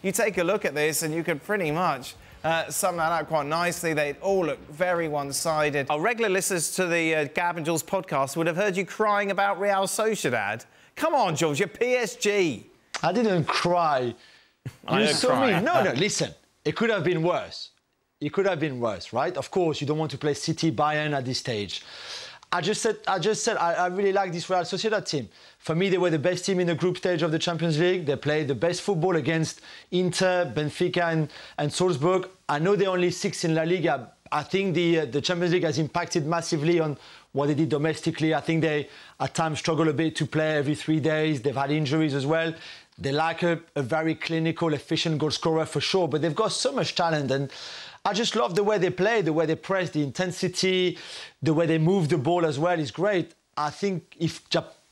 you take a look at this and you can pretty much sum that up quite nicely. They all look very one-sided. Our regular listeners to the Gab and Jules podcast would have heard you crying about Real Sociedad. Come on, Jules, you're PSG. I didn't cry. I didn't cry. No, listen. It could have been worse. It could have been worse, right? Of course, you don't want to play City, Bayern at this stage. I just said I really like this Real Sociedad team. For me, they were the best team in the group stage of the Champions League. They played the best football against Inter, Benfica and Salzburg. I know they're only 6th in La Liga. I think the Champions League has impacted massively on what they did domestically. I think they, at times, struggle a bit to play every 3 days. They've had injuries as well. They lack a very clinical, efficient goal scorer for sure, but they've got so much talent. And I just love the way they play, the way they press, the intensity, the way they move the ball as well is great. I think if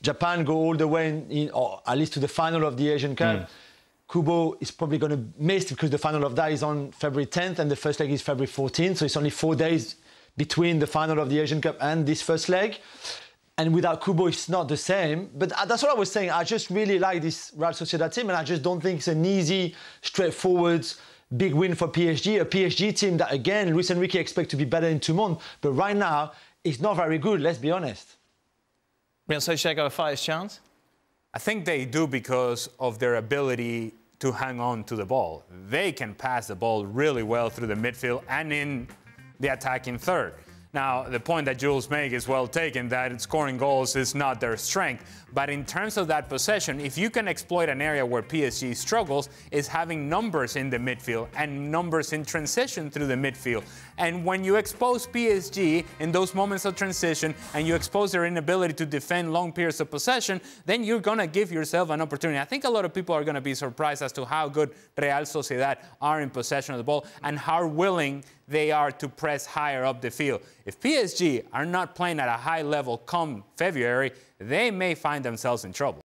Japan go all the way or at least to the final of the Asian Cup, Kubo is probably going to miss because the final of that is on February 10th and the first leg is February 14th. So it's only 4 days between the final of the Asian Cup and this first leg. And without Kubo, it's not the same. But that's what I was saying. I just really like this Real Sociedad team, and I just don't think it's an easy, straightforward, big win for PSG. A PSG team that, again, Luis Enrique expects to be better in 2 months. But right now, it's not very good, let's be honest. Real Sociedad got a fighter's chance? I think they do because of their ability to hang on to the ball. They can pass the ball really well through the midfield and in the attacking third. Now, the point that Jules makes is well taken, that scoring goals is not their strength. But in terms of that possession, if you can exploit an area where PSG struggles, is having numbers in the midfield and numbers in transition through the midfield. And when you expose PSG in those moments of transition and you expose their inability to defend long periods of possession, then you're going to give yourself an opportunity. I think a lot of people are going to be surprised as to how good Real Sociedad are in possession of the ball and how willing they are to press higher up the field. If PSG are not playing at a high level come February, they may find themselves in trouble.